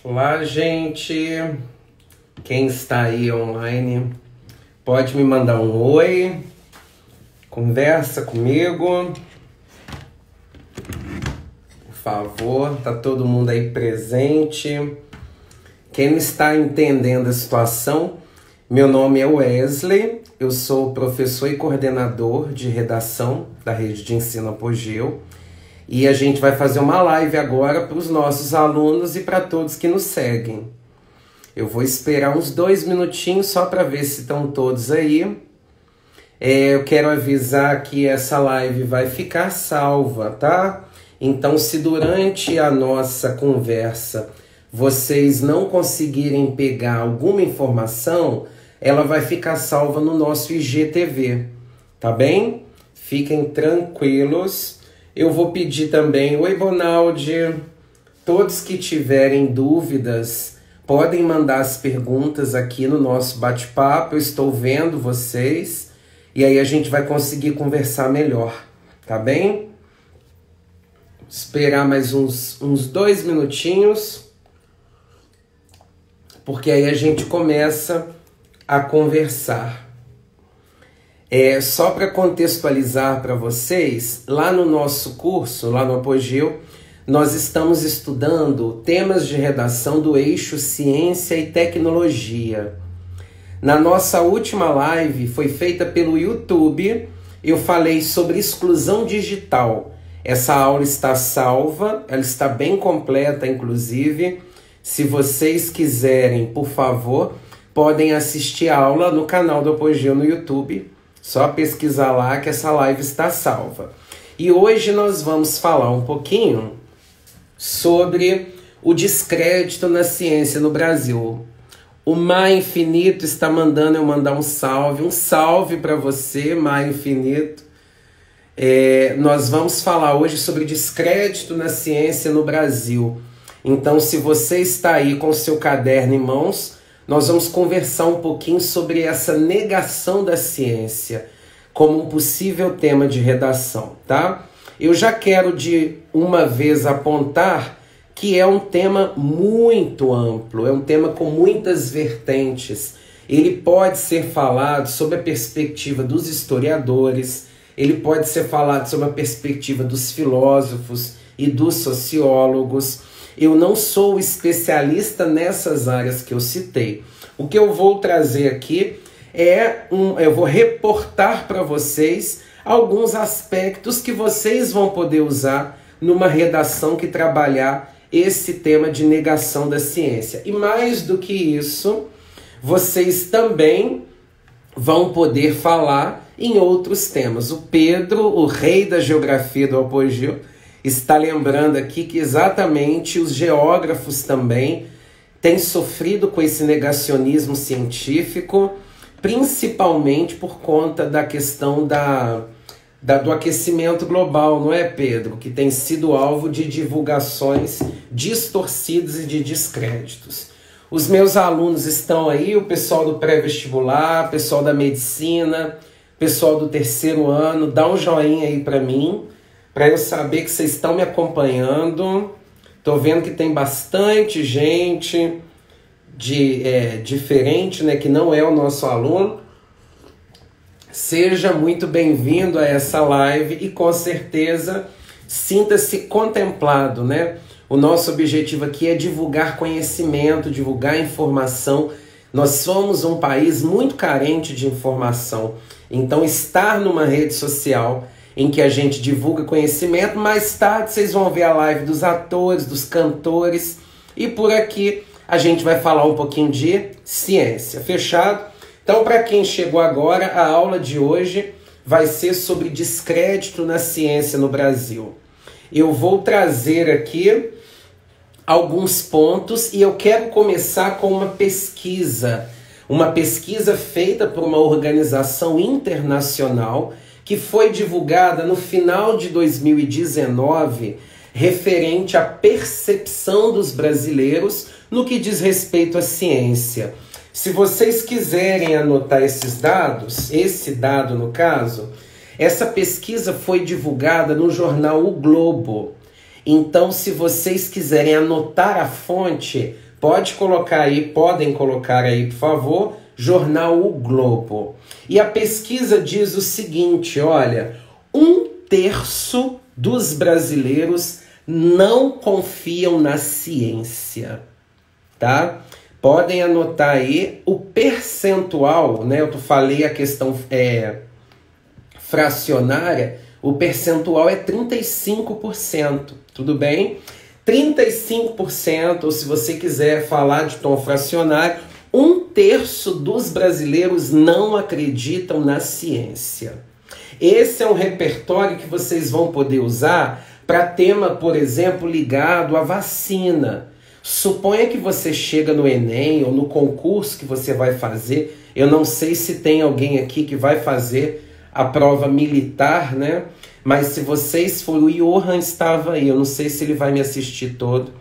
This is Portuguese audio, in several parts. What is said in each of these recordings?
Olá, gente. Quem está aí online, pode me mandar um oi, conversa comigo, por favor. Tá todo mundo aí presente. Quem não está entendendo a situação, meu nome é Wesley, eu sou professor e coordenador de redação da Rede de Ensino Apogeu. E a gente vai fazer uma live agora para os nossos alunos e para todos que nos seguem. Eu vou esperar uns 2 minutinhos só para ver se estão todos aí. Eu quero avisar que essa live vai ficar salva, tá? Então, se durante a nossa conversa vocês não conseguirem pegar alguma informação, ela vai ficar salva no nosso IGTV, tá bem? Fiquem tranquilos. Eu vou pedir também, oi Bonaldi, todos que tiverem dúvidas, podem mandar as perguntas aqui no nosso bate-papo, eu estou vendo vocês, e aí a gente vai conseguir conversar melhor, tá bem? Vou esperar mais uns 2 minutinhos, porque aí a gente começa a conversar. Só para contextualizar para vocês, lá no nosso curso, lá no Apogeu, nós estamos estudando temas de redação do eixo Ciência e Tecnologia. Na nossa última live, foi feita pelo YouTube, eu falei sobre exclusão digital. Essa aula está salva, ela está bem completa, inclusive. Se vocês quiserem, por favor, podem assistir a aula no canal do Apogeu no YouTube. Só pesquisar lá que essa live está salva. E hoje nós vamos falar um pouquinho sobre o descrédito na ciência no Brasil. O Mar Infinito está mandando eu mandar um salve para você, Mar Infinito. Nós vamos falar hoje sobre descrédito na ciência no Brasil. Então, se você está aí com o seu caderno em mãos, nós vamos conversar um pouquinho sobre essa negação da ciência como um possível tema de redação, tá? Eu já quero de uma vez apontar que é um tema muito amplo, é um tema com muitas vertentes. Ele pode ser falado sob a perspectiva dos historiadores, ele pode ser falado sob a perspectiva dos filósofos e dos sociólogos. Eu não sou especialista nessas áreas que eu citei. O que eu vou trazer aqui eu vou reportar para vocês alguns aspectos que vocês vão poder usar numa redação que trabalhar esse tema de negação da ciência. E mais do que isso, vocês também vão poder falar em outros temas. O Pedro, o rei da geografia do Apogeu, está lembrando aqui que exatamente os geógrafos também têm sofrido com esse negacionismo científico, principalmente por conta da questão do aquecimento global, não é, Pedro? Que tem sido alvo de divulgações distorcidas e de descréditos. Os meus alunos estão aí, o pessoal do pré-vestibular, o pessoal da medicina, o pessoal do 3º ano, dá um joinha aí para mim, para eu saber que vocês estão me acompanhando. Estou vendo que tem bastante gente diferente, né, que não é o nosso aluno. Seja muito bem-vindo a essa live e com certeza sinta-se contemplado, né? O nosso objetivo aqui é divulgar conhecimento, divulgar informação. Nós somos um país muito carente de informação. Então, estar numa rede social em que a gente divulga conhecimento, mais tarde vocês vão ver a live dos atores, dos cantores, e por aqui a gente vai falar um pouquinho de ciência. Fechado? Então, para quem chegou agora, a aula de hoje vai ser sobre descrédito na ciência no Brasil. Eu vou trazer aqui alguns pontos e eu quero começar com uma pesquisa feita por uma organização internacional que foi divulgada no final de 2019, referente à percepção dos brasileiros no que diz respeito à ciência. Se vocês quiserem anotar esses dados, esse dado no caso, essa pesquisa foi divulgada no jornal O Globo. Então, se vocês quiserem anotar a fonte, Podem colocar aí, por favor, jornal O Globo. E a pesquisa diz o seguinte, olha, 1/3 dos brasileiros não confiam na ciência, tá? Podem anotar aí o percentual, né? Eu falei a questão fracionária, o percentual é 35%, tudo bem? 35%, ou se você quiser falar de tom fracionário, 1/3 dos brasileiros não acreditam na ciência. Esse é um repertório que vocês vão poder usar para tema, por exemplo, ligado à vacina. Suponha que você chega no Enem ou no concurso que você vai fazer. Eu não sei se tem alguém aqui que vai fazer a prova militar, né? Mas se vocês forem, o Johan estava aí, eu não sei se ele vai me assistir todo,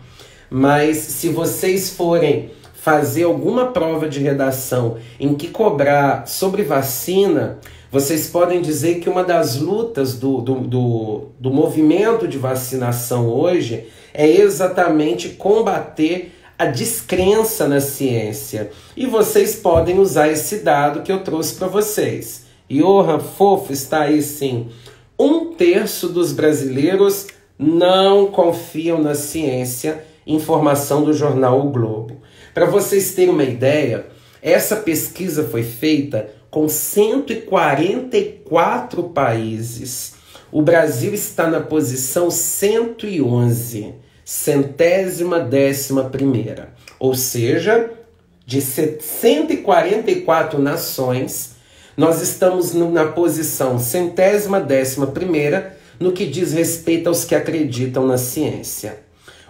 mas se vocês forem fazer alguma prova de redação em que cobrar sobre vacina, vocês podem dizer que uma das lutas do movimento de vacinação hoje é exatamente combater a descrença na ciência. E vocês podem usar esse dado que eu trouxe para vocês. Johan, fofo, está aí sim. 1/3 dos brasileiros não confiam na ciência, informação do jornal O Globo. Para vocês terem uma ideia, essa pesquisa foi feita com 144 países. O Brasil está na posição 111, 111ª. Ou seja, de 144 nações, nós estamos na posição 111ª no que diz respeito aos que acreditam na ciência.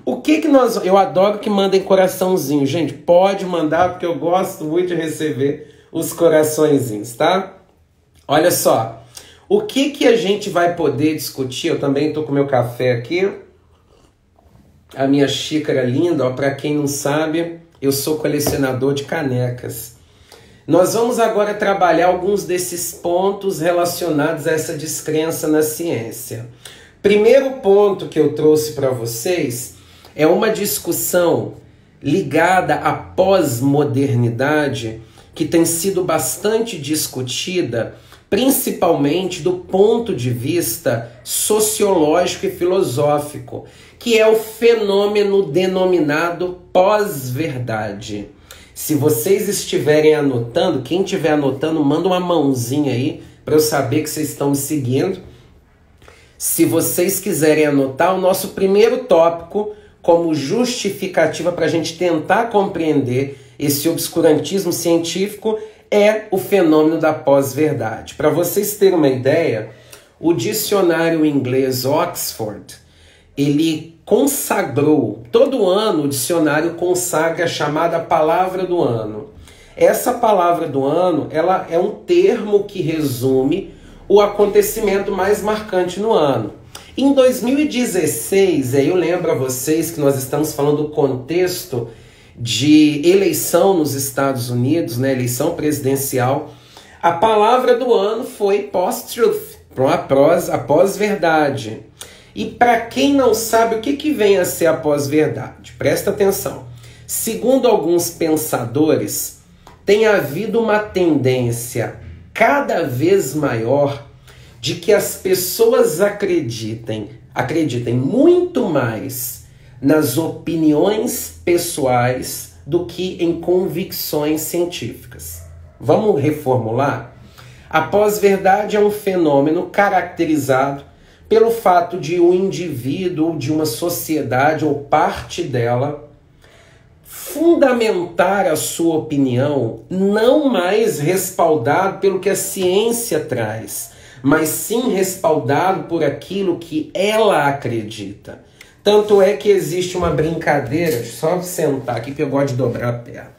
O que nós... Eu adoro que mandem coraçãozinho, gente. Pode mandar, porque eu gosto muito de receber os coraçõezinhos, tá? Olha só. O que a gente vai poder discutir? Eu também estou com meu café aqui. A minha xícara linda, ó. Para quem não sabe, eu sou colecionador de canecas. Nós vamos agora trabalhar alguns desses pontos relacionados a essa descrença na ciência. Primeiro ponto que eu trouxe para vocês é uma discussão ligada à pós-modernidade que tem sido bastante discutida, principalmente do ponto de vista sociológico e filosófico, que é o fenômeno denominado pós-verdade. Se vocês estiverem anotando, quem estiver anotando, manda uma mãozinha aí para eu saber que vocês estão me seguindo. Se vocês quiserem anotar, o nosso primeiro tópico como justificativa para a gente tentar compreender esse obscurantismo científico é o fenômeno da pós-verdade. Para vocês terem uma ideia, o dicionário inglês Oxford, ele consagrou, todo ano o dicionário consagra a chamada palavra do ano. Essa palavra do ano, ela é um termo que resume o acontecimento mais marcante no ano. Em 2016, eu lembro a vocês que nós estamos falando do contexto de eleição nos Estados Unidos, né, eleição presidencial. A palavra do ano foi post-truth, a pós-verdade. E para quem não sabe o que vem a ser a pós-verdade, presta atenção. Segundo alguns pensadores, tem havido uma tendência cada vez maior de que as pessoas acreditem muito mais nas opiniões pessoais do que em convicções científicas. Vamos reformular? A pós-verdade é um fenômeno caracterizado pelo fato de um indivíduo ou de uma sociedade ou parte dela fundamentar a sua opinião não mais respaldado pelo que a ciência traz, mas sim respaldado por aquilo que ela acredita. Tanto é que existe uma brincadeira, só sentar aqui que eu gosto de dobrar a perna.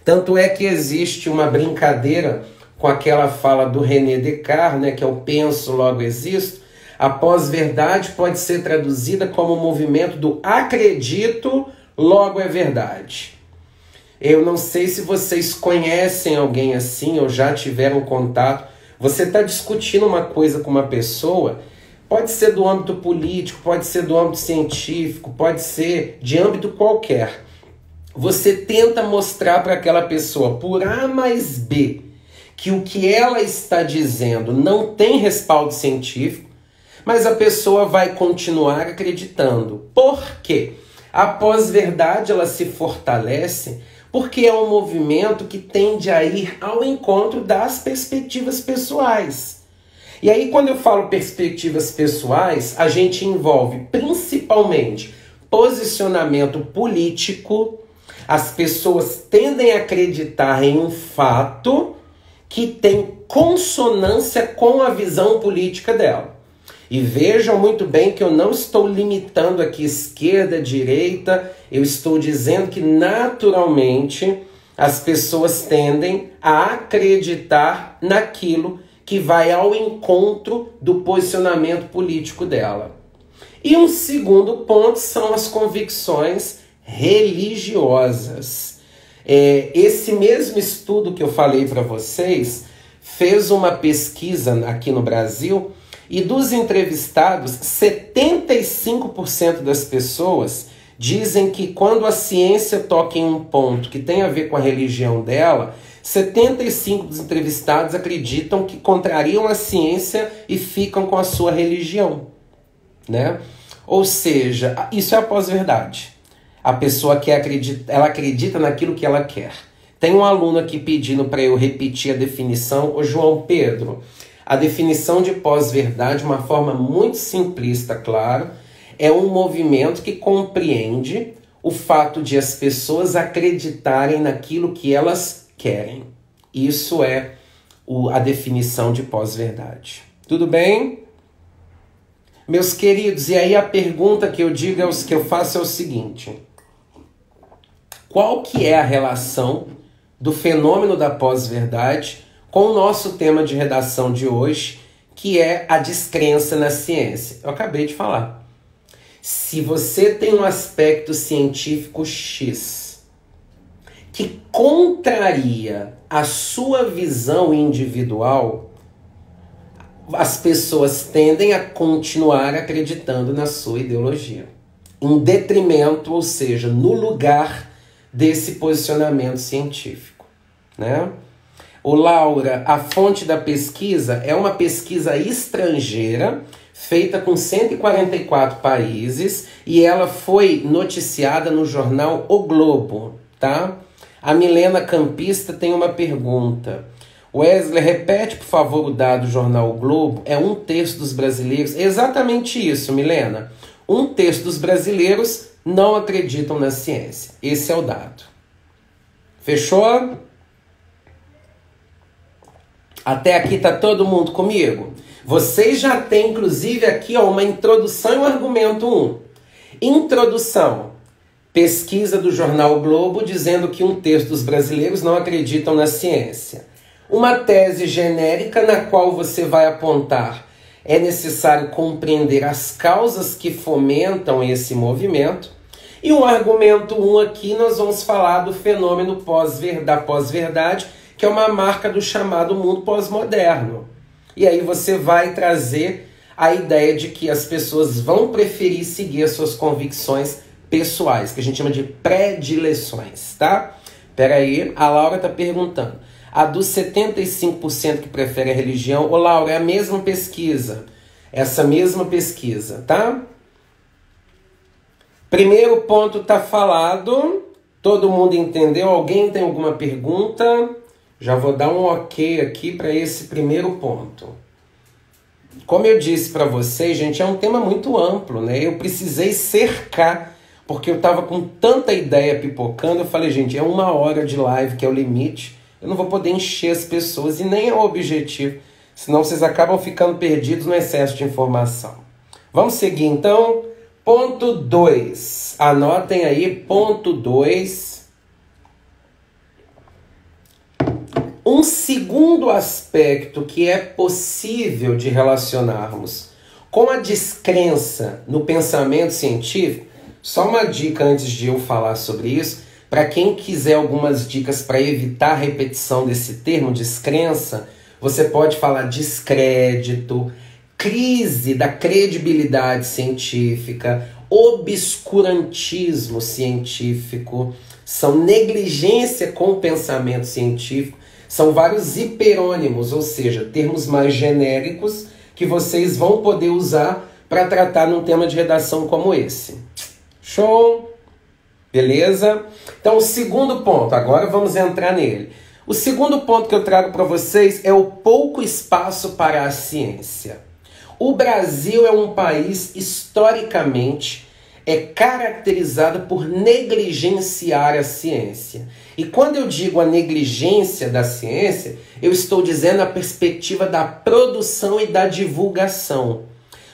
Tanto é que existe uma brincadeira com aquela fala do René Descartes, né, que é o penso, logo existo. A pós-verdade pode ser traduzida como o movimento do acredito, logo é verdade. Eu não sei se vocês conhecem alguém assim ou já tiveram contato. Você está discutindo uma coisa com uma pessoa, pode ser do âmbito político, pode ser do âmbito científico, pode ser de âmbito qualquer. você tenta mostrar para aquela pessoa, por A mais B, que o que ela está dizendo não tem respaldo científico, mas a pessoa vai continuar acreditando. Por quê? A pós-verdade ela se fortalece porque é um movimento que tende a ir ao encontro das perspectivas pessoais. E aí, quando eu falo perspectivas pessoais, a gente envolve principalmente posicionamento político. As pessoas tendem a acreditar em um fato que tem consonância com a visão política dela. E vejam muito bem que eu não estou limitando aqui esquerda, direita, eu estou dizendo que naturalmente as pessoas tendem a acreditar naquilo que vai ao encontro do posicionamento político dela. E um segundo ponto são as convicções religiosas. Esse mesmo estudo que eu falei para vocês fez uma pesquisa aqui no Brasil e dos entrevistados, 75% das pessoas dizem que quando a ciência toca em um ponto que tem a ver com a religião dela, 75% dos entrevistados acreditam que contrariam a ciência e ficam com a sua religião, né? Ou seja, isso é a pós-verdade. A pessoa ela acredita naquilo que ela quer. Tem um aluno aqui pedindo para eu repetir a definição. Ô João Pedro, a definição de pós-verdade, de uma forma muito simplista, claro, é um movimento que compreende o fato de as pessoas acreditarem naquilo que elas querem. Isso é a definição de pós-verdade. Tudo bem? Meus queridos, e aí a pergunta que eu faço é o seguinte: qual que é a relação do fenômeno da pós-verdade com o nosso tema de redação de hoje, que é a descrença na ciência? Eu acabei de falar. Se você tem um aspecto científico X que contraria a sua visão individual, as pessoas tendem a continuar acreditando na sua ideologia, em detrimento, ou seja, no lugar desse posicionamento científico, né? O Laura, a fonte da pesquisa é uma pesquisa estrangeira, feita com 144 países, e ela foi noticiada no jornal O Globo, tá? A Milena Campista tem uma pergunta. Wesley, repete, por favor, o dado do jornal O Globo. É 1/3 dos brasileiros. Exatamente isso, Milena. 1/3 dos brasileiros não acreditam na ciência. Esse é o dado. Fechou? Até aqui tá todo mundo comigo? Vocês já têm, inclusive, aqui uma introdução e um argumento 1. Introdução. Pesquisa do jornal o Globo dizendo que 1/3 dos brasileiros não acreditam na ciência. Uma tese genérica na qual você vai apontar: é necessário compreender as causas que fomentam esse movimento. E um argumento 1 aqui, nós vamos falar do fenômeno da pós-verdade, que é uma marca do chamado mundo pós-moderno. E aí você vai trazer a ideia de que as pessoas vão preferir seguir as suas convicções pessoais, que a gente chama de predileções, tá? Peraí, a Laura tá perguntando. A dos 75% que prefere a religião, ô Laura, é a mesma pesquisa. Essa mesma pesquisa, tá? Primeiro ponto tá falado. Todo mundo entendeu? Alguém tem alguma pergunta? Já vou dar um ok aqui para esse primeiro ponto. Como eu disse para vocês, gente, é um tema muito amplo, né? Eu precisei cercar, porque eu tava com tanta ideia pipocando. Eu falei, gente, é 1 hora de live que é o limite. Eu não vou poder encher as pessoas e nem é o objetivo. Senão vocês acabam ficando perdidos no excesso de informação. Vamos seguir então. Ponto 2. Anotem aí, ponto 2. Um segundo aspecto que é possível de relacionarmos com a descrença no pensamento científico, só uma dica antes de eu falar sobre isso, para quem quiser algumas dicas para evitar a repetição desse termo, descrença, você pode falar descrédito, crise da credibilidade científica, obscurantismo científico, são negligência com o pensamento científico, são vários hiperônimos, ou seja, termos mais genéricos que vocês vão poder usar para tratar num tema de redação como esse. Show? Beleza? Então, o segundo ponto, agora vamos entrar nele. O segundo ponto que eu trago para vocês é o pouco espaço para a ciência. O Brasil é um país historicamente caracterizado por negligenciar a ciência. E quando eu digo a negligência da ciência, eu estou dizendo a perspectiva da produção e da divulgação.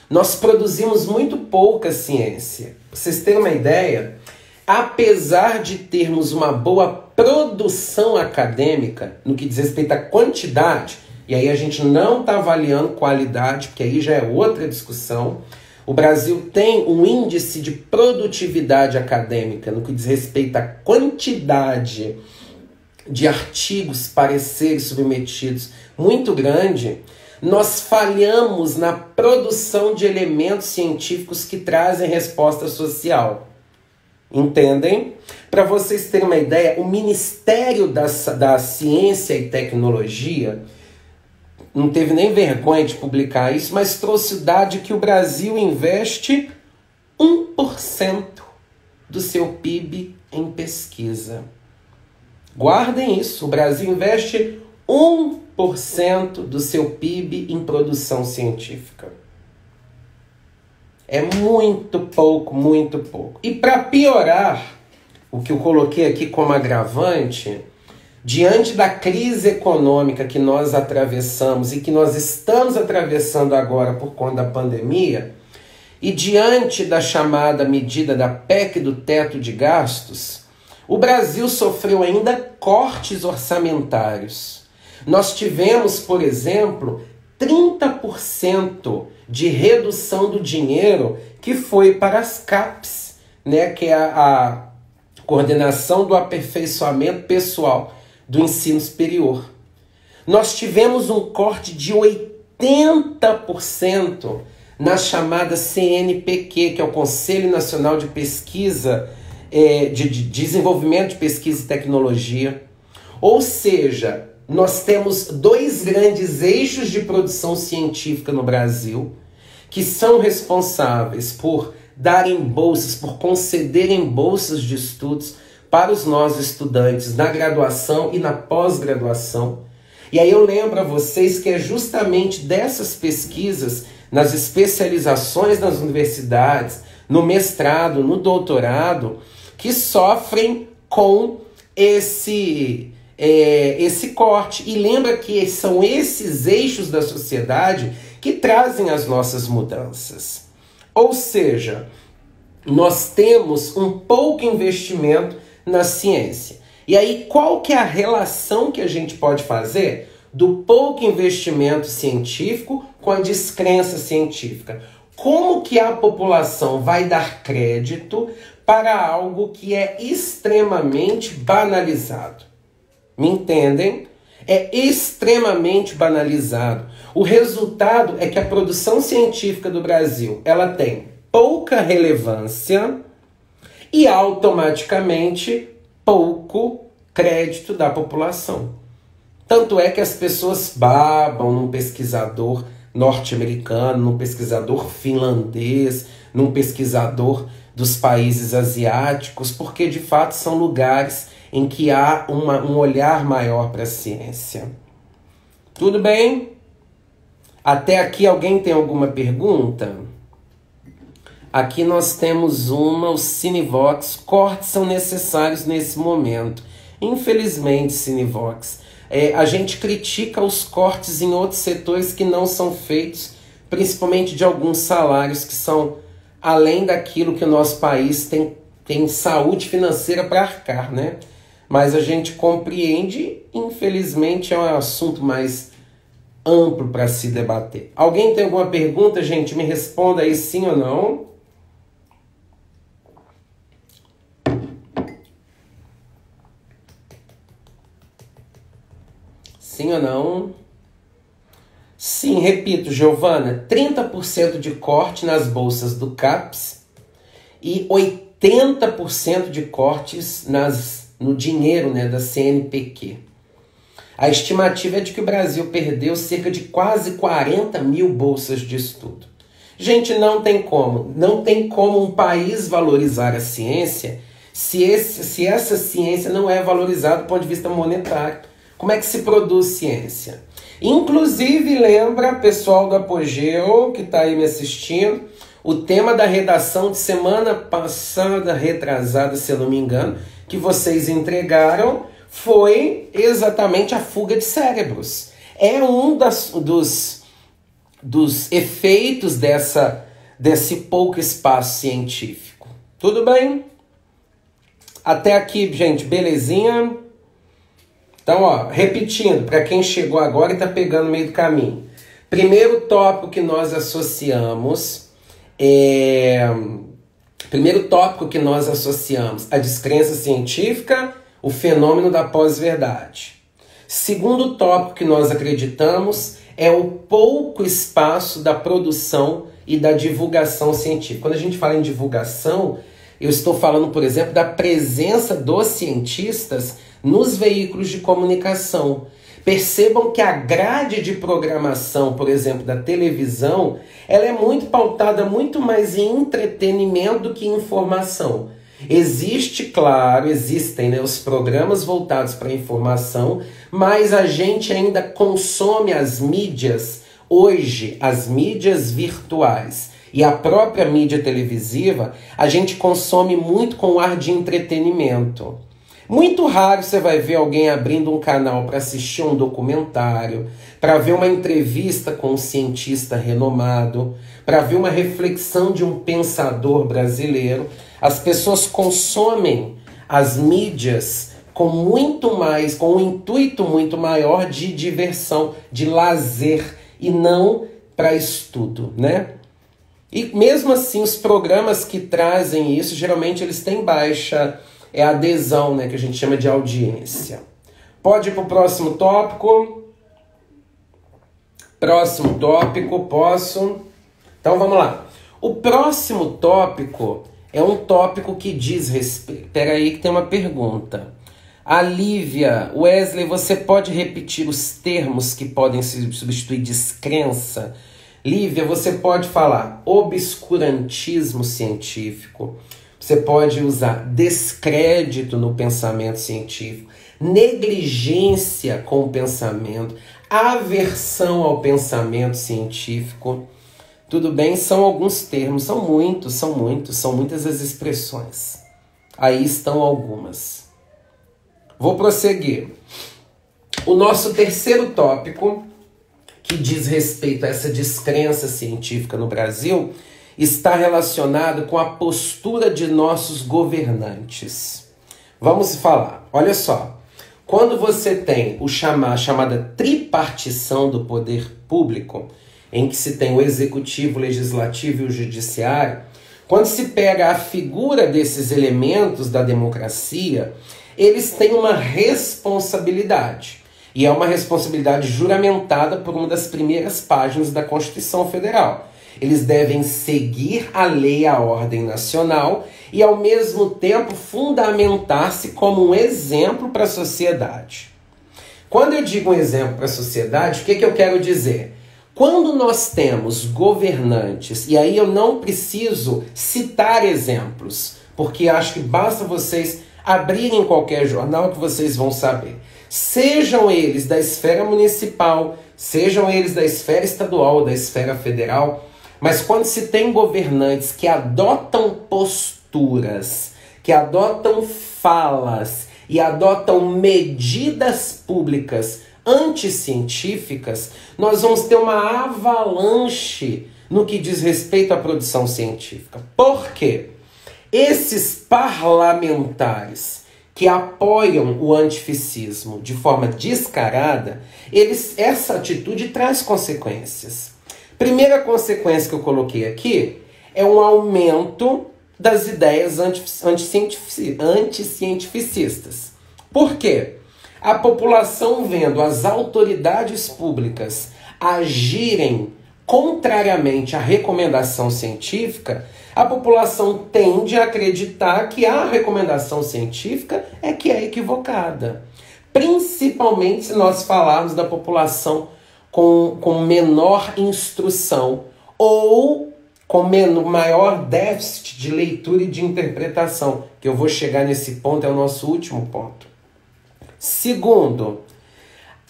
Nós produzimos muito pouca ciência. Pra vocês terem uma ideia, apesar de termos uma boa produção acadêmica, no que diz respeito à quantidade, e aí a gente não está avaliando qualidade, porque aí já é outra discussão, o Brasil tem um índice de produtividade acadêmica, no que diz respeito à quantidade de artigos, pareceres submetidos, muito grande. Nós falhamos na produção de elementos científicos que trazem resposta social. Entendem? Para vocês terem uma ideia, o Ministério da Ciência e Tecnologia não teve nem vergonha de publicar isso, mas trouxe o dado de que o Brasil investe 1% do seu PIB em pesquisa. Guardem isso, o Brasil investe 1% do seu PIB em produção científica. É muito pouco, muito pouco. E para piorar, o que eu coloquei aqui como agravante, diante da crise econômica que nós atravessamos e que nós estamos atravessando agora por conta da pandemia, e diante da chamada medida da PEC do teto de gastos, o Brasil sofreu ainda cortes orçamentários. Nós tivemos, por exemplo, 30% de redução do dinheiro que foi para as CAPES, né, que é a Coordenação do Aperfeiçoamento Pessoal do Ensino Superior. Nós tivemos um corte de 80% na chamada CNPq, que é o Conselho Nacional de Pesquisa, de Desenvolvimento de Pesquisa e Tecnologia. Ou seja, nós temos dois grandes eixos de produção científica no Brasil que são responsáveis por darem bolsas, por concederem bolsas de estudos para os nossos estudantes na graduação e na pós-graduação. E aí eu lembro a vocês que é justamente dessas pesquisas, nas especializações nas universidades, no mestrado, no doutorado, que sofrem com esse corte. E lembra que são esses eixos da sociedade que trazem as nossas mudanças. Ou seja, nós temos um pouco investimento na ciência. E aí, qual que é a relação que a gente pode fazer do pouco investimento científico com a descrença científica? Como que a população vai dar crédito para algo que é extremamente banalizado? Me entendem? É extremamente banalizado. O resultado é que a produção científica do Brasil, ela tem pouca relevância e automaticamente pouco crédito da população. Tanto é que as pessoas babam num pesquisador norte-americano, num pesquisador finlandês, num pesquisador dos países asiáticos, porque de fato são lugares em que há um olhar maior para a ciência. Tudo bem? Até aqui alguém tem alguma pergunta? Aqui nós temos o Cinevox. Cortes são necessários nesse momento. Infelizmente, Cinevox. A gente critica os cortes em outros setores que não são feitos, principalmente de alguns salários que são além daquilo que o nosso país tem saúde financeira para arcar, né? Mas a gente compreende, infelizmente é um assunto mais amplo para se debater. Alguém tem alguma pergunta, gente? Me responda aí sim ou não. Sim ou não? Sim, repito, Giovana, 30% de corte nas bolsas do CAPES e 80% de cortes no dinheiro, né, da CNPq. A estimativa é de que o Brasil perdeu cerca de quase 40 mil bolsas de estudo. Gente, não tem como um país valorizar a ciência se essa ciência não é valorizada do ponto de vista monetário. Como é que se produz ciência? Inclusive, lembra, pessoal do Apogeu, que está aí me assistindo, o tema da redação de semana passada, retrasada, se eu não me engano, que vocês entregaram, foi exatamente a fuga de cérebros. É um dos efeitos desse pouco espaço científico. Tudo bem? Até aqui, gente, belezinha? Então, ó, repetindo, para quem chegou agora e está pegando no meio do caminho. Primeiro tópico que nós associamos a descrença científica, o fenômeno da pós-verdade. Segundo tópico que nós acreditamos é o pouco espaço da produção e da divulgação científica. Quando a gente fala em divulgação, eu estou falando, por exemplo, da presença dos cientistas nos veículos de comunicação. Percebam que a grade de programação, por exemplo, da televisão, ela é muito pautada muito mais em entretenimento do que em informação. Existem, né, os programas voltados para a informação, mas a gente ainda consome as mídias, hoje, as mídias virtuais e a própria mídia televisiva, a gente consome muito com ar de entretenimento. Muito raro você vai ver alguém abrindo um canal para assistir um documentário, para ver uma entrevista com um cientista renomado, para ver uma reflexão de um pensador brasileiro. As pessoas consomem as mídias com um intuito muito maior de diversão, de lazer e não para estudo, né? E mesmo assim, os programas que trazem isso, geralmente eles têm baixa adesão, né, que a gente chama de audiência. Pode ir para o próximo tópico? Próximo tópico, posso? Então vamos lá. O próximo tópico é um tópico que diz respeito... Espera aí que tem uma pergunta. A Lívia, Wesley, você pode repetir os termos que podem substituir descrença? Lívia, você pode falar obscurantismo científico, você pode usar descrédito no pensamento científico, negligência com o pensamento, aversão ao pensamento científico. Tudo bem? São alguns termos, são muitas as expressões. Aí estão algumas. Vou prosseguir. O nosso terceiro tópico, que diz respeito a essa descrença científica no Brasil, está relacionado com a postura de nossos governantes. Vamos falar. Olha só. Quando você tem a chamada tripartição do poder público, em que se tem o executivo, o legislativo e o judiciário, quando se pega a figura desses elementos da democracia, eles têm uma responsabilidade. E é uma responsabilidade juramentada por uma das primeiras páginas da Constituição Federal. Eles devem seguir a lei e a ordem nacional e, ao mesmo tempo, fundamentar-se como um exemplo para a sociedade. Quando eu digo um exemplo para a sociedade, o que eu quero dizer? Quando nós temos governantes, e aí eu não preciso citar exemplos, porque acho que basta vocês abrirem qualquer jornal que vocês vão saber. Sejam eles da esfera municipal, sejam eles da esfera estadual ou da esfera federal, mas quando se tem governantes que adotam posturas, que adotam falas e adotam medidas públicas anticientíficas, nós vamos ter uma avalanche no que diz respeito à produção científica. Por quê? Esses parlamentares que apoiam o antifascismo de forma descarada, essa atitude traz consequências. Primeira consequência que eu coloquei aqui é um aumento das ideias anticientificistas. Por quê? A população vendo as autoridades públicas agirem contrariamente à recomendação científica, a população tende a acreditar que a recomendação científica é que é equivocada. Principalmente se nós falarmos da população com menor instrução ou com maior déficit de leitura e de interpretação, que eu vou chegar nesse ponto, é o nosso último ponto. Segundo,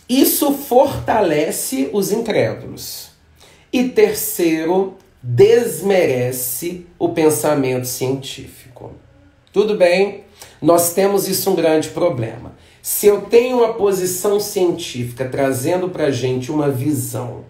isso fortalece os incrédulos. E terceiro, desmerece o pensamento científico. Tudo bem? Nós temos isso um grande problema. Se eu tenho uma posição científica trazendo para a gente uma visão,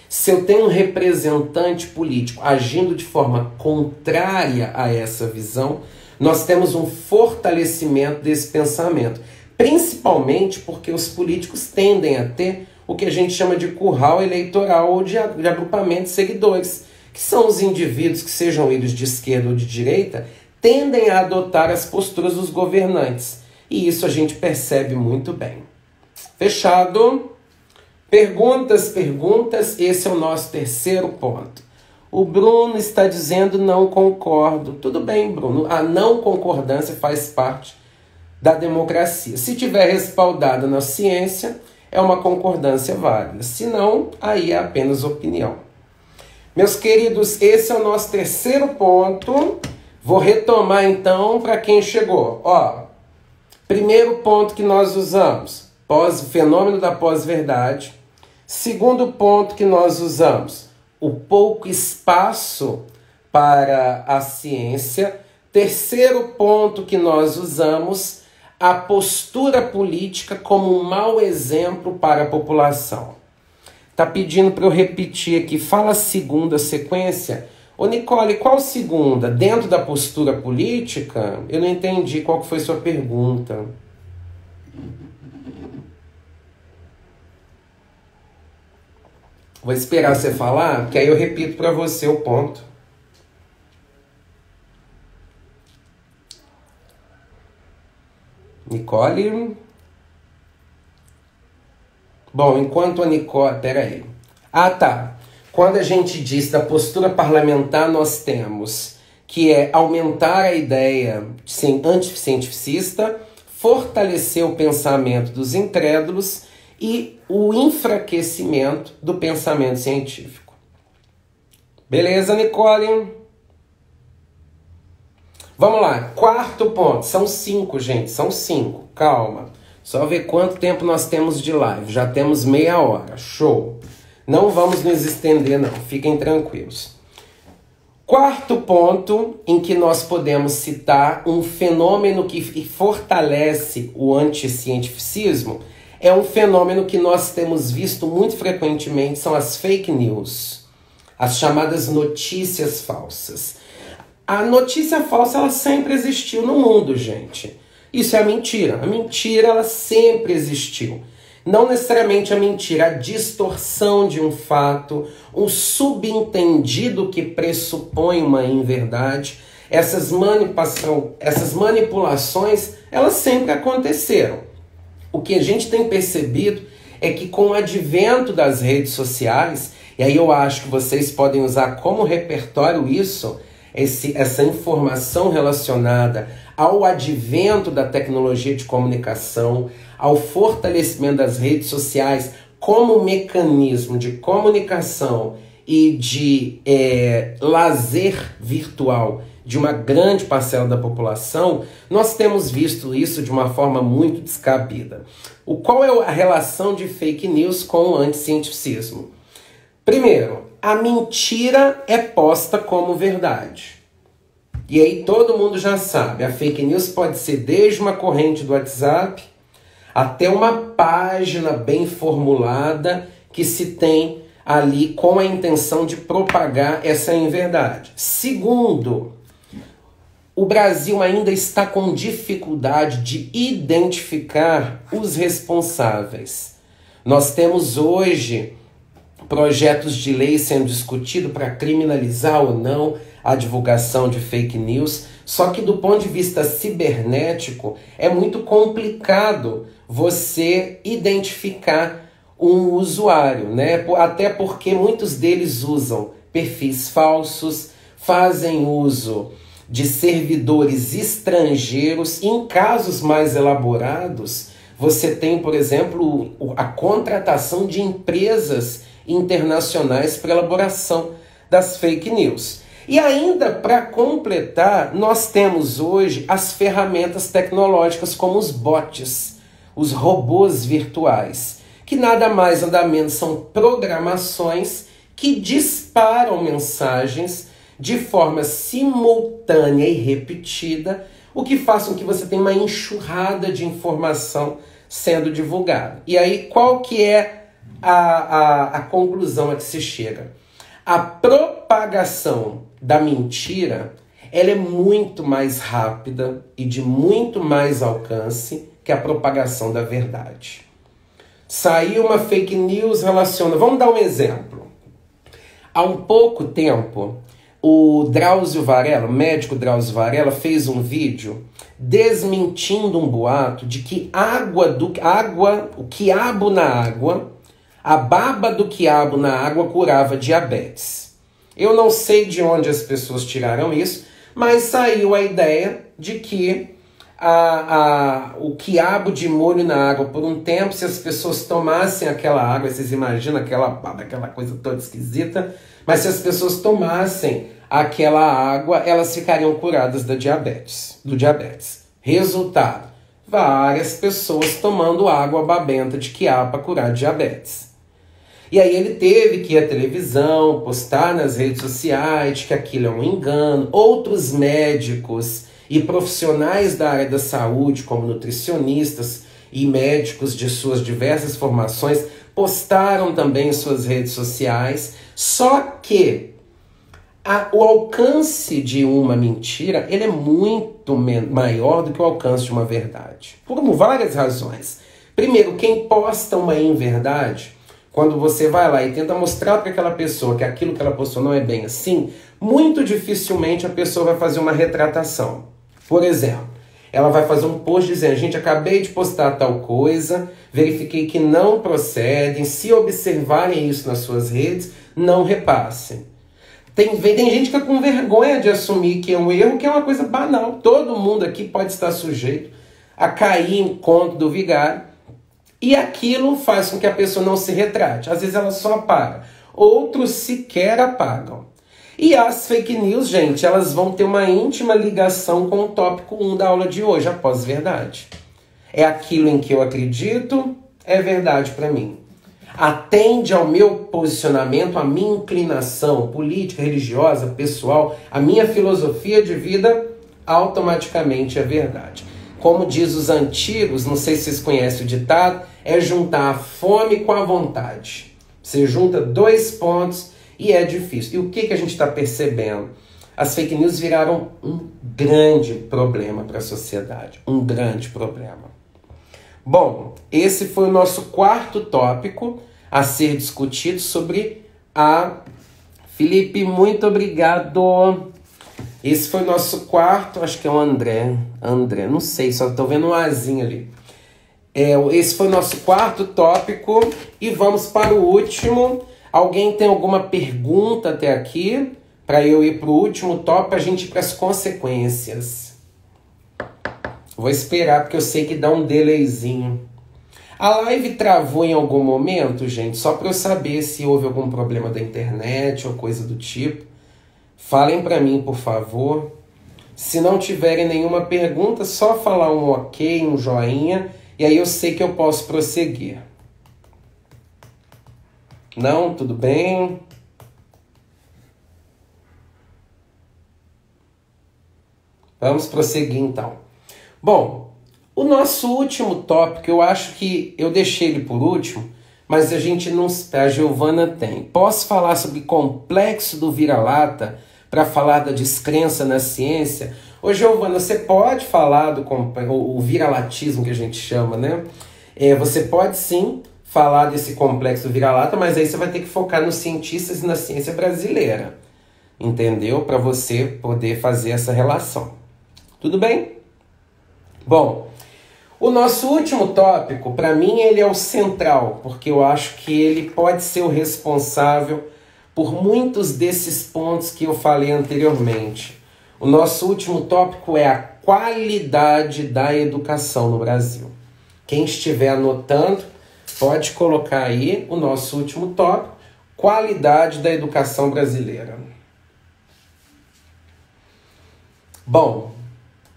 se eu tenho um representante político agindo de forma contrária a essa visão, nós temos um fortalecimento desse pensamento. Principalmente porque os políticos tendem a ter o que a gente chama de curral eleitoral ou de agrupamento de seguidores, que são os indivíduos que, sejam eles de esquerda ou de direita, tendem a adotar as posturas dos governantes. E isso a gente percebe muito bem. Fechado? Perguntas, esse é o nosso terceiro ponto. O Bruno está dizendo não concordo. Tudo bem, Bruno, a não concordância faz parte da democracia. Se tiver respaldada na ciência, é uma concordância válida. Se não, aí é apenas opinião. Meus queridos, esse é o nosso terceiro ponto. Vou retomar então para quem chegou. Primeiro ponto que nós usamos, fenômeno da pós-verdade. Segundo ponto que nós usamos, o pouco espaço para a ciência. Terceiro ponto que nós usamos, a postura política como um mau exemplo para a população. Tá pedindo para eu repetir aqui, fala a segunda sequência. Ô Nicole, qual segunda? Dentro da postura política? Eu não entendi qual que foi sua pergunta. Vou esperar você falar, porque aí eu repito para você o ponto. Nicole? Bom, enquanto a Nicole... Peraí. Tá. Quando a gente diz da postura parlamentar, nós temos que é aumentar a ideia anticientificista, fortalecer o pensamento dos incrédulos e o enfraquecimento do pensamento científico. Beleza, Nicole? Vamos lá, quarto ponto. São 5, gente, são 5. Calma. Só ver quanto tempo nós temos de live. Já temos meia hora. Show. Não vamos nos estender, não. Fiquem tranquilos. Quarto ponto em que nós podemos citar um fenômeno que fortalece o anticientificismo é um fenômeno que nós temos visto muito frequentemente, são as fake news, as chamadas notícias falsas. A notícia falsa, ela sempre existiu no mundo, gente. Isso é a mentira. A mentira, ela sempre existiu. Não necessariamente a mentira, a distorção de um fato, um subentendido que pressupõe uma inverdade. Essas manipulações, elas sempre aconteceram. O que a gente tem percebido é que com o advento das redes sociais, e aí eu acho que vocês podem usar como repertório isso, essa informação relacionada ao advento da tecnologia de comunicação, ao fortalecimento das redes sociais como mecanismo de comunicação e de lazer virtual de uma grande parcela da população, nós temos visto isso de uma forma muito descabida. Qual é a relação de fake news com o anticientificismo? Primeiro, a mentira é posta como verdade. E aí todo mundo já sabe, a fake news pode ser desde uma corrente do WhatsApp até uma página bem formulada que se tem ali com a intenção de propagar essa inverdade. Segundo, o Brasil ainda está com dificuldade de identificar os responsáveis. Nós temos hoje projetos de lei sendo discutidos para criminalizar ou não a divulgação de fake news, só que do ponto de vista cibernético é muito complicado você identificar um usuário, né? Até porque muitos deles usam perfis falsos, fazem uso de servidores estrangeiros. Em casos mais elaborados, você tem, por exemplo, a contratação de empresas internacionais para elaboração das fake news. E ainda, para completar, nós temos hoje as ferramentas tecnológicas como os bots, os robôs virtuais, que nada mais nada menos são programações que disparam mensagens de forma simultânea e repetida, o que faz com que você tenha uma enxurrada de informação sendo divulgada. E aí, qual que é a conclusão a que se chega? A propagação da mentira, ela é muito mais rápida e de muito mais alcance que a propagação da verdade. Saiu uma fake news relaciona... Vamos dar um exemplo. Há um pouco tempo, o Drauzio Varela, o médico Drauzio Varela, fez um vídeo desmentindo um boato de que o quiabo na água, a baba do quiabo na água curava diabetes. Eu não sei de onde as pessoas tiraram isso, mas saiu a ideia de que o quiabo de molho na água por um tempo, se as pessoas tomassem aquela água, vocês imaginam aquela coisa toda esquisita, mas se as pessoas tomassem aquela água, elas ficariam curadas do diabetes. Resultado, várias pessoas tomando água babenta de quiabo para curar diabetes. E aí ele teve que ir à televisão, postar nas redes sociais que aquilo é um engano. Outros médicos e profissionais da área da saúde, como nutricionistas e médicos de suas diversas formações, postaram também em suas redes sociais. Só que o alcance de uma mentira, ele é muito maior do que o alcance de uma verdade. Por várias razões. Primeiro, quem posta uma inverdade, quando você vai lá e tenta mostrar para aquela pessoa que aquilo que ela postou não é bem assim, muito dificilmente a pessoa vai fazer uma retratação. Por exemplo, ela vai fazer um post dizendo: gente, acabei de postar tal coisa, verifiquei que não procedem, se observarem isso nas suas redes, não repassem. Tem gente que fica com vergonha de assumir que é um erro, que é uma coisa banal. Todo mundo aqui pode estar sujeito a cair em conto do vigário. E aquilo faz com que a pessoa não se retrate. Às vezes ela só apaga. Outros sequer apagam. E as fake news, gente, elas vão ter uma íntima ligação com o tópico 1 da aula de hoje, a pós-verdade. É aquilo em que eu acredito, é verdade para mim. Atende ao meu posicionamento, à minha inclinação política, religiosa, pessoal, a minha filosofia de vida, automaticamente é verdade. Como diz os antigos, não sei se vocês conhecem o ditado, é juntar a fome com a vontade. Você junta 2 pontos e é difícil. E o que a gente está percebendo? As fake news viraram um grande problema para a sociedade. Um grande problema. Bom, esse foi o nosso 4º tópico a ser discutido sobre a... Felipe, muito obrigado. Esse foi o nosso 4º, acho que é o André, não sei, só estou vendo um azinho ali. Esse foi o nosso 4º tópico e vamos para o último. Alguém tem alguma pergunta até aqui? Para eu ir para o último tópico, a gente ir para as consequências. Vou esperar, porque eu sei que dá um delayzinho. A live travou em algum momento, gente? Só para eu saber se houve algum problema da internet ou coisa do tipo. Falem para mim, por favor. Se não tiverem nenhuma pergunta, só falar um ok, um joinha, e aí eu sei que eu posso prosseguir. Não? Tudo bem? Vamos prosseguir então. Bom, o nosso último tópico, eu acho que eu deixei ele por último, mas a gente não... A Giovana tem. Posso falar sobre complexo do vira-lata para falar da descrença na ciência? Ô, Giovana, você pode falar do o vira-latismo que a gente chama, né? Você pode sim falar desse complexo do vira-lata, mas aí você vai ter que focar nos cientistas e na ciência brasileira, entendeu? Para você poder fazer essa relação. Tudo bem? Bom, O nosso último tópico, para mim, ele é o central, porque eu acho que ele pode ser o responsável por muitos desses pontos que eu falei anteriormente. O nosso último tópico é a qualidade da educação no Brasil. Quem estiver anotando, pode colocar aí o nosso último tópico, qualidade da educação brasileira. Bom,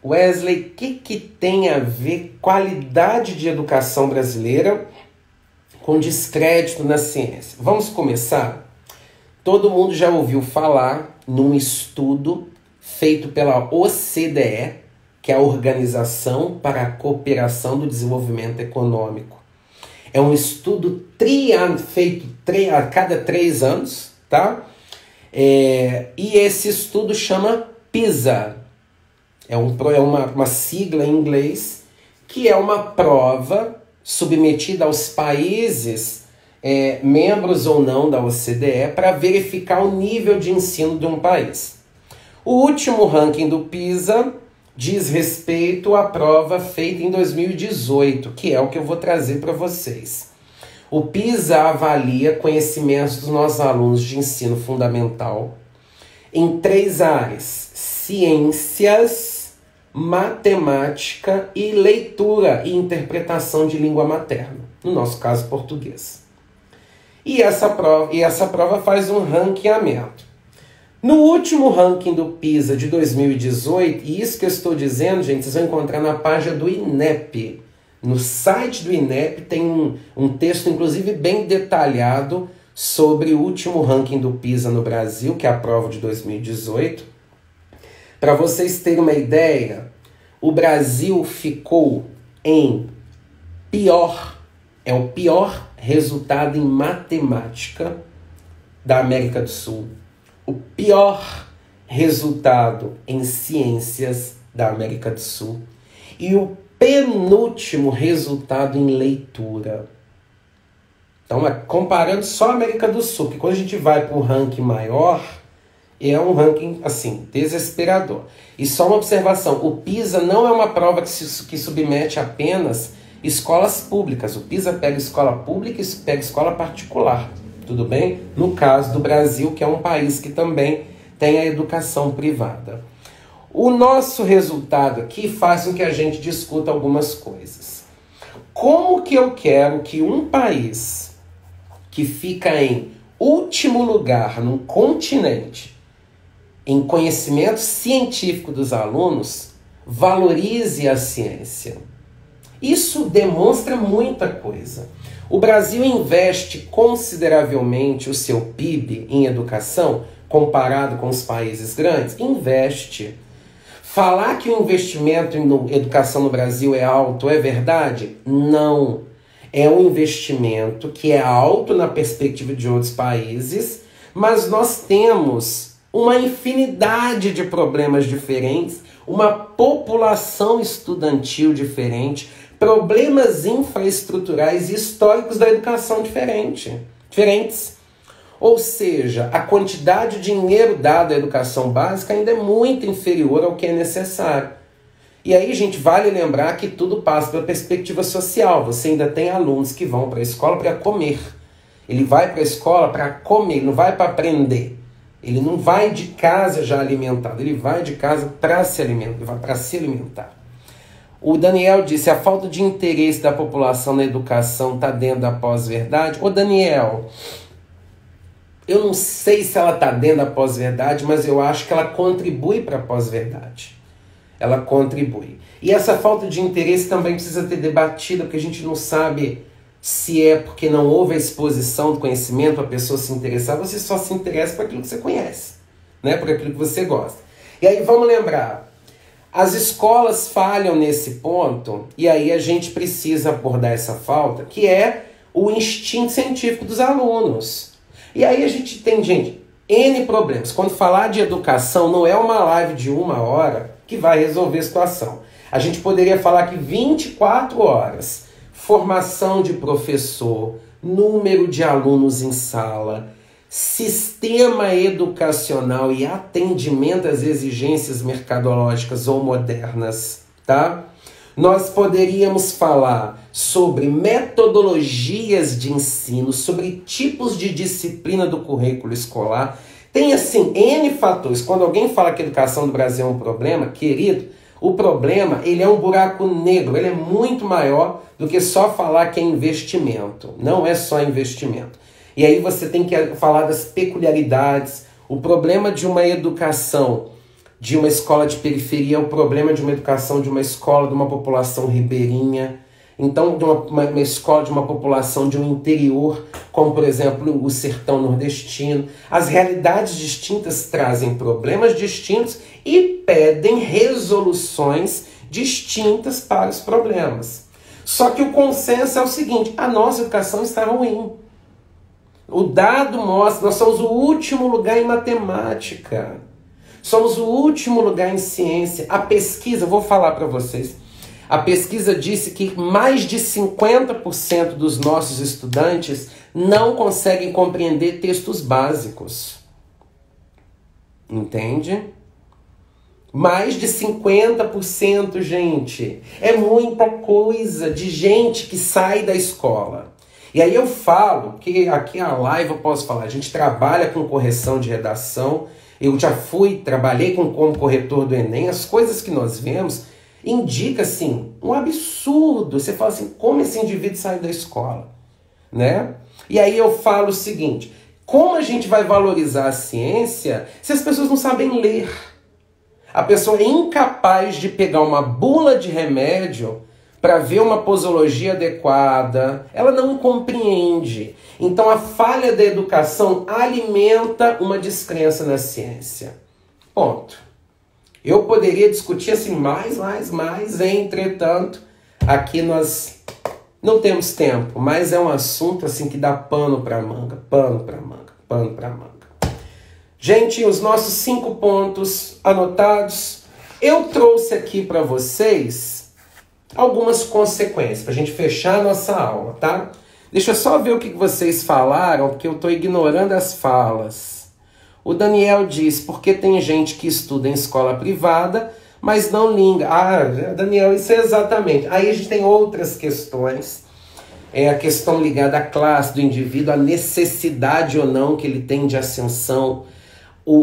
Wesley, o que tem a ver qualidade de educação brasileira com descrédito na ciência? Vamos começar? Todo mundo já ouviu falar num estudo feito pela OCDE, que é a Organização para a Cooperação do Desenvolvimento Econômico. É um estudo feito a cada 3 anos, tá? E esse estudo chama PISA. É uma sigla em inglês, que é uma prova submetida aos países membros ou não da OCDE para verificar o nível de ensino de um país. O último ranking do PISA diz respeito à prova feita em 2018, que é o que eu vou trazer para vocês. O PISA avalia conhecimentos dos nossos alunos de ensino fundamental em 3 áreas: ciências, matemática e leitura e interpretação de língua materna, no nosso caso português. E essa prova faz um ranqueamento. No último ranking do PISA de 2018, e isso que eu estou dizendo, gente, vocês vão encontrar na página do INEP. No site do INEP tem um texto, inclusive, bem detalhado sobre o último ranking do PISA no Brasil, que é a prova de 2018. Para vocês terem uma ideia, o Brasil ficou em o pior resultado em matemática da América do Sul, o pior resultado em ciências da América do Sul e o penúltimo resultado em leitura. Então, comparando só a América do Sul, porque quando a gente vai para o ranking maior, é um ranking, assim, desesperador. E só uma observação, o PISA não é uma prova que submete apenas escolas públicas. O PISA pega escola pública e pega escola particular, tudo bem? No caso do Brasil, que é um país que também tem a educação privada. O nosso resultado aqui faz com que a gente discuta algumas coisas. Como que eu quero que um país que fica em último lugar num continente em conhecimento científico dos alunos valorize a ciência? Isso demonstra muita coisa. O Brasil investe consideravelmente o seu PIB em educação, comparado com os países grandes? Investe. Falar que o investimento em educação no Brasil é alto é verdade? Não. É um investimento que é alto na perspectiva de outros países, mas nós temos uma infinidade de problemas diferentes, uma população estudantil diferente, problemas infraestruturais e históricos da educação diferentes. Ou seja, a quantidade de dinheiro dado à educação básica ainda é muito inferior ao que é necessário. E aí, gente, vale lembrar que tudo passa pela perspectiva social. Você ainda tem alunos que vão para a escola para comer. Ele vai para a escola para comer, ele não vai para aprender. Ele não vai de casa já alimentado, ele vai de casa para se alimentar, ele vai para se alimentar. O Daniel disse, a falta de interesse da população na educação está dentro da pós-verdade. Ô Daniel, eu não sei se ela está dentro da pós-verdade, mas eu acho que ela contribui para a pós-verdade. Ela contribui. E essa falta de interesse também precisa ter debatida, porque a gente não sabe se é porque não houve a exposição do conhecimento, a pessoa se interessar. Você só se interessa por aquilo que você conhece, né? Por aquilo que você gosta. E aí vamos lembrar, as escolas falham nesse ponto, e aí a gente precisa abordar essa falta, que é o instinto científico dos alunos. E aí a gente tem, gente, N problemas. Quando falar de educação, não é uma live de 1 hora que vai resolver a situação. A gente poderia falar que 24 horas, formação de professor, número de alunos em sala, sistema educacional e atendimento às exigências mercadológicas ou modernas, tá? Nós poderíamos falar sobre metodologias de ensino, sobre tipos de disciplina do currículo escolar. Tem, assim, N fatores. Quando alguém fala que a educação do Brasil é um problema, querido, o problema, ele é um buraco negro, ele é muito maior do que só falar que é investimento. Não é só investimento. E aí você tem que falar das peculiaridades. O problema de uma educação de uma escola de periferia é o problema de uma educação de uma escola de uma população ribeirinha. Então, de uma escola de uma população de um interior, como, por exemplo, o sertão nordestino. As realidades distintas trazem problemas distintos e pedem resoluções distintas para os problemas. Só que o consenso é o seguinte: a nossa educação está ruim. O dado mostra, nós somos o último lugar em matemática. Somos o último lugar em ciência. A pesquisa, vou falar para vocês, a pesquisa disse que mais de 50% dos nossos estudantes não conseguem compreender textos básicos. Entende? Mais de 50%, gente. É muita coisa de gente que sai da escola. E aí eu falo que aqui na live eu posso falar, a gente trabalha com correção de redação. Eu já trabalhei como corretor do Enem. As coisas que nós vemos indica, assim, um absurdo. Você fala assim, como esse indivíduo sai da escola? Né? E aí eu falo o seguinte, como a gente vai valorizar a ciência se as pessoas não sabem ler? A pessoa é incapaz de pegar uma bula de remédio para ver uma posologia adequada, ela não compreende. Então a falha da educação alimenta uma descrença na ciência. Ponto. Eu poderia discutir assim mais, entretanto, aqui nós não temos tempo, mas é um assunto assim que dá pano para manga. Gente, os nossos 5 pontos anotados, eu trouxe aqui para vocês algumas consequências, para a gente fechar a nossa aula, tá? Deixa eu só ver o que vocês falaram, porque eu estou ignorando as falas. O Daniel diz, porque tem gente que estuda em escola privada, mas não liga. Ah, Daniel, isso é exatamente. Aí a gente tem outras questões. É a questão ligada à classe do indivíduo, a necessidade ou não que ele tem de ascensão,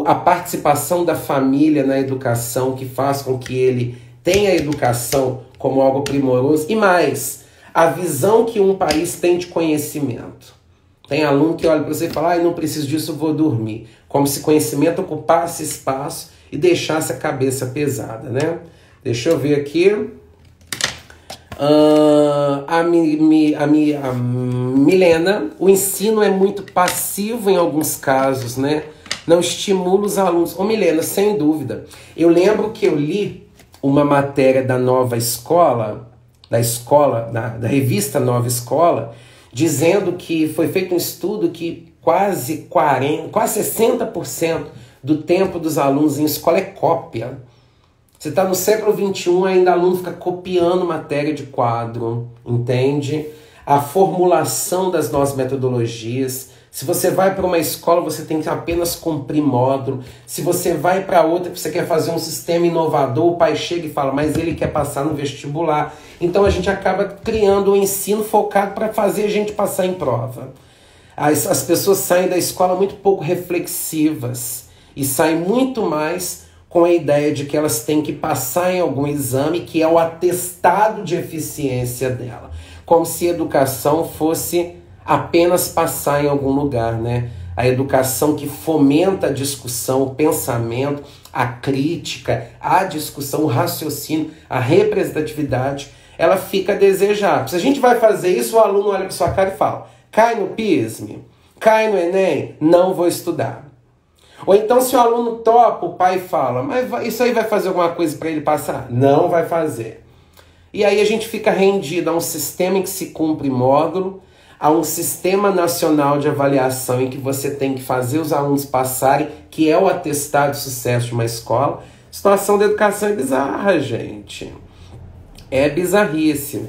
a participação da família na educação, que faz com que ele tenha a educação como algo primoroso. E mais, a visão que um país tem de conhecimento. Tem aluno que olha para você e fala, não preciso disso, eu vou dormir. Como se conhecimento ocupasse espaço e deixasse a cabeça pesada, né? Deixa eu ver aqui. A Milena, o ensino é muito passivo em alguns casos, né? Não estimula os alunos. Ô Milena, sem dúvida. Eu lembro que eu li uma matéria da Nova Escola, da revista Nova Escola, dizendo que foi feito um estudo que quase 60% do tempo dos alunos em escola é cópia. Você está no século XXI, ainda aluno fica copiando matéria de quadro, entende? A formulação das nossas metodologias. Se você vai para uma escola, você tem que apenas cumprir módulo. Se você vai para outra, você quer fazer um sistema inovador, o pai chega e fala, mas ele quer passar no vestibular. Então a gente acaba criando um ensino focado para fazer a gente passar em prova. As pessoas saem da escola muito pouco reflexivas e saem muito mais com a ideia de que elas têm que passar em algum exame que é o atestado de eficiência dela. Como se educação fosse apenas passar em algum lugar, né? A educação que fomenta a discussão, o pensamento, a crítica, a discussão, o raciocínio, a representatividade, ela fica a desejar. Se a gente vai fazer isso, o aluno olha para sua cara e fala, cai no PISME, cai no Enem, não vou estudar. Ou então se o aluno topa, o pai fala, mas isso aí vai fazer alguma coisa para ele passar? Não vai fazer. E aí a gente fica rendido a um sistema em que se cumpre módulo, a um sistema nacional de avaliação em que você tem que fazer os alunos passarem, que é o atestado de sucesso de uma escola. A situação da educação é bizarra, gente. É bizarríssima.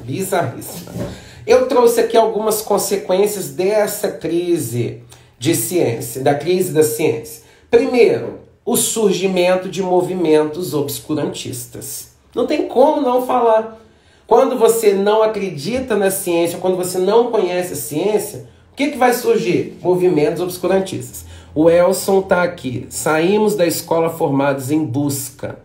Eu trouxe aqui algumas consequências dessa crise de ciência, da crise da ciência. Primeiro, o surgimento de movimentos obscurantistas. Não tem como não falar. Quando você não acredita na ciência, quando você não conhece a ciência, o que vai surgir? Movimentos obscurantistas. O Elson está aqui. Saímos da escola formados em busca,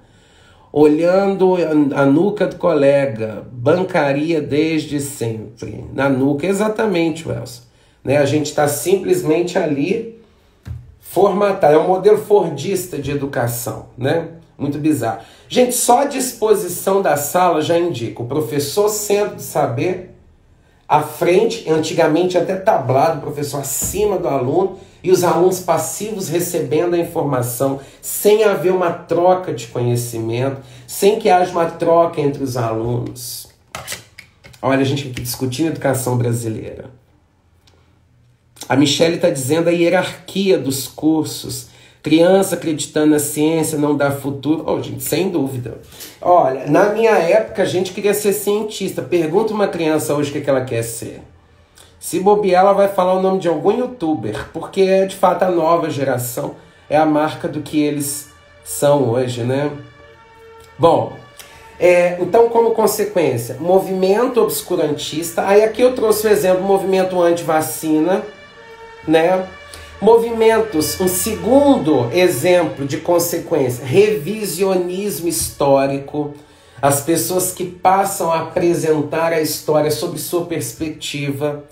olhando a nuca do colega, bancaria desde sempre. Na nuca, exatamente, Elson. Né? A gente está simplesmente ali formatado. É um modelo fordista de educação, né? Muito bizarro. Gente, só a disposição da sala já indica o professor centro de saber, à frente, antigamente até tablado, o professor acima do aluno, e os alunos passivos recebendo a informação, sem haver uma troca de conhecimento, sem que haja uma troca entre os alunos. Olha, a gente aqui discutindo educação brasileira. A Michelle está dizendo a hierarquia dos cursos. Criança acreditando na ciência não dá futuro. Oh, gente, sem dúvida. Olha, na minha época a gente queria ser cientista. Pergunta uma criança hoje o que ela quer ser. Se bobear, ela vai falar o nome de algum youtuber, porque é de fato a nova geração, é a marca do que eles são hoje, né? Bom, então como consequência, movimento obscurantista, aí aqui eu trouxe o exemplo, movimento anti-vacina, né? Movimentos, um segundo exemplo de consequência, revisionismo histórico, as pessoas que passam a apresentar a história sob sua perspectiva,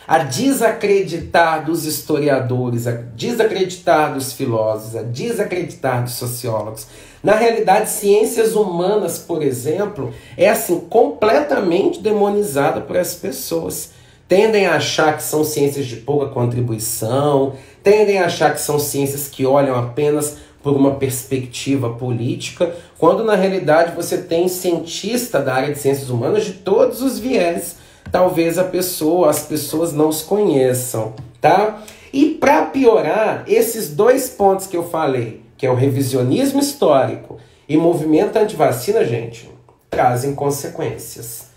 a desacreditar dos historiadores, a desacreditar dos filósofos, a desacreditar dos sociólogos. Na realidade, ciências humanas, por exemplo, é assim, completamente demonizada por essas pessoas. Tendem a achar que são ciências de pouca contribuição, tendem a achar que são ciências que olham apenas por uma perspectiva política, quando na realidade você tem cientista da área de ciências humanas de todos os viés. Talvez as pessoas não os conheçam, tá? E para piorar, esses dois pontos que eu falei, que é o revisionismo histórico e movimento antivacina, gente, trazem consequências.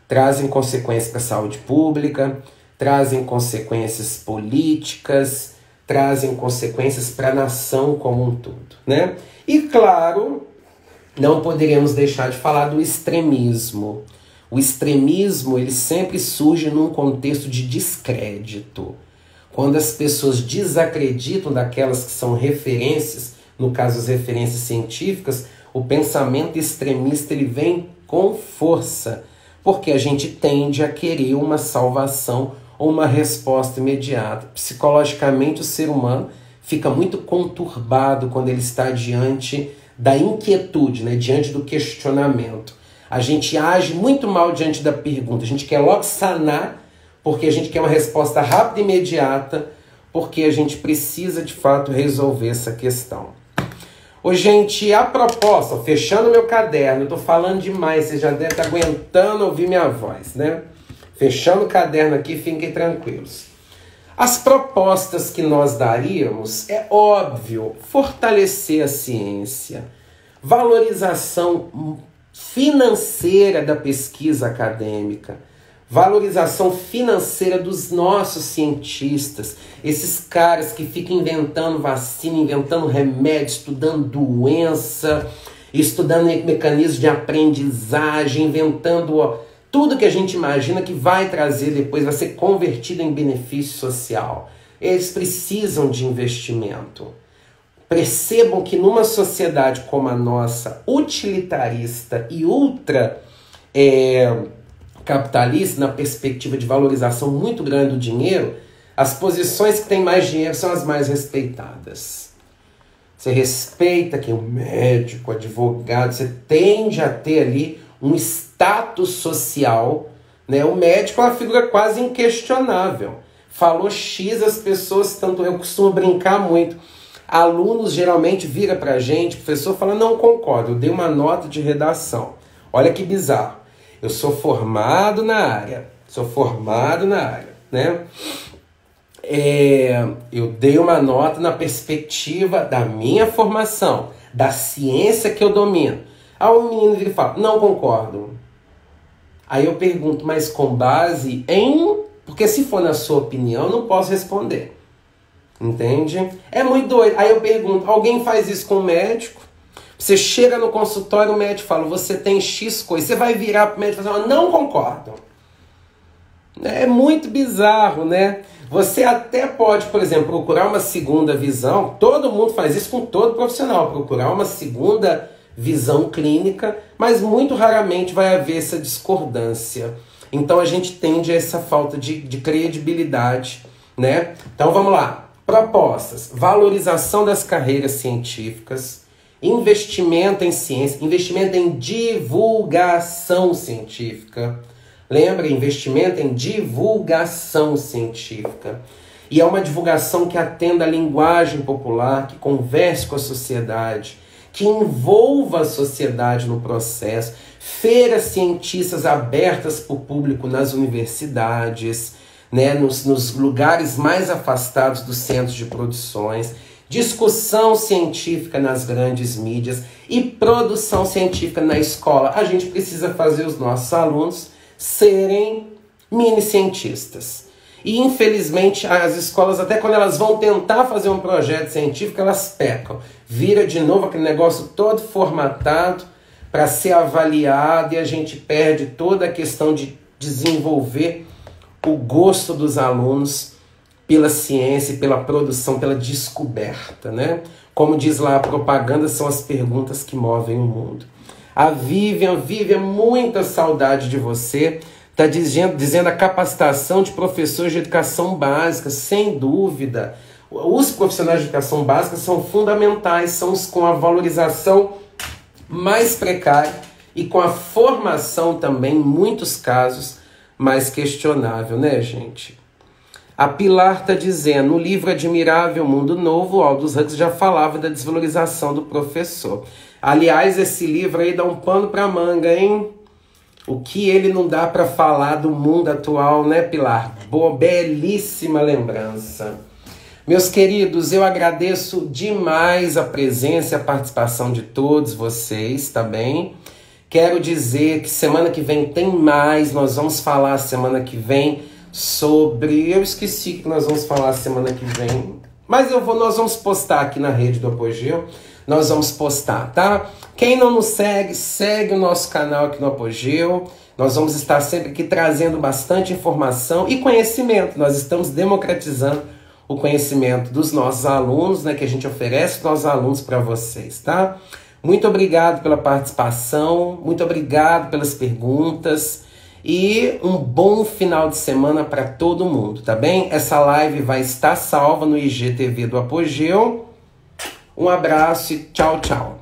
Trazem consequências para a saúde pública, trazem consequências políticas, trazem consequências para a nação como um todo, né? E claro, não poderíamos deixar de falar do extremismo. O extremismo, ele sempre surge num contexto de descrédito. Quando as pessoas desacreditam daquelas que são referências, no caso as referências científicas, o pensamento extremista ele vem com força, porque a gente tende a querer uma salvação ou uma resposta imediata. Psicologicamente, o ser humano fica muito conturbado quando ele está diante da inquietude, né? Diante do questionamento. A gente age muito mal diante da pergunta. A gente quer logo sanar, porque a gente quer uma resposta rápida e imediata, porque a gente precisa, de fato, resolver essa questão. Ô, gente, a proposta, fechando meu caderno, eu tô falando demais, vocês já devem estar aguentando ouvir minha voz, né? Fechando o caderno aqui, fiquem tranquilos. As propostas que nós daríamos, é óbvio, fortalecer a ciência, valorização financeira da pesquisa acadêmica, valorização financeira dos nossos cientistas, esses caras que ficam inventando vacina, inventando remédio, estudando doença, estudando mecanismos de aprendizagem, inventando tudo que a gente imagina que vai trazer depois, vai ser convertido em benefício social. Eles precisam de investimento. Percebam que numa sociedade como a nossa, utilitarista e ultra capitalista, na perspectiva de valorização muito grande do dinheiro, as posições que têm mais dinheiro são as mais respeitadas. Você respeita quem é o médico, o advogado, você tende a ter ali um status social, né? O médico é uma figura quase inquestionável. Falou X, as pessoas, tanto eu costumo brincar muito, alunos geralmente viram pra gente, o professor fala, não concordo, eu dei uma nota de redação. Olha que bizarro. Eu sou formado na área, né? Eu dei uma nota na perspectiva da minha formação, da ciência que eu domino. Aí o menino vira e fala, não concordo. Aí eu pergunto, mas com base em... Porque se for na sua opinião, eu não posso responder. Entende? É muito doido. Aí eu pergunto, alguém faz isso com o médico? Você chega no consultório, o médico fala, você tem X coisa. Você vai virar para o médico e falar, não concordo. É muito bizarro, né? Você até pode, por exemplo, procurar uma segunda visão. Todo mundo faz isso com todo profissional. Procurar uma segunda visão clínica, mas muito raramente vai haver essa discordância. Então a gente tende a essa falta de credibilidade, né? Então vamos lá. Propostas. Valorização das carreiras científicas. Investimento em ciência. Investimento em divulgação científica. Lembra? Investimento em divulgação científica. E é uma divulgação que atenda a linguagem popular, que converse com a sociedade, que envolva a sociedade no processo. Feiras cientistas abertas para o público nas universidades, né, nos lugares mais afastados dos centros de produções. Discussão científica nas grandes mídias e produção científica na escola. A gente precisa fazer os nossos alunos serem mini-cientistas. E, infelizmente, as escolas, até quando elas vão tentar fazer um projeto científico, elas pecam. Vira de novo aquele negócio todo formatado para ser avaliado e a gente perde toda a questão de desenvolver o gosto dos alunos pela ciência, pela produção, pela descoberta, né? Como diz lá a propaganda, são as perguntas que movem o mundo. A Vivian, muita saudade de você. Está dizendo a capacitação de professores de educação básica, sem dúvida. Os profissionais de educação básica são fundamentais, são os com a valorização mais precária e com a formação também, em muitos casos, mais questionável, né, gente? A Pilar está dizendo, no livro Admirável Mundo Novo, o Aldous Huxley já falava da desvalorização do professor. Aliás, esse livro aí dá um pano para manga, hein? O que ele não dá para falar do mundo atual, né, Pilar? Boa, belíssima lembrança. Meus queridos, eu agradeço demais a presença e a participação de todos vocês, tá bem? Quero dizer que semana que vem tem mais, nós vamos falar semana que vem sobre... Eu esqueci que nós vamos falar semana que vem, mas nós vamos postar aqui na rede do Apogeu, nós vamos postar, tá? Quem não nos segue, segue o nosso canal aqui no Apogeu. Nós vamos estar sempre aqui trazendo bastante informação e conhecimento. Nós estamos democratizando o conhecimento dos nossos alunos, né, que a gente oferece aos nossos alunos para vocês, tá? Muito obrigado pela participação, muito obrigado pelas perguntas e um bom final de semana para todo mundo, tá bem? Essa live vai estar salva no IGTV do Apogeu. Um abraço e tchau, tchau.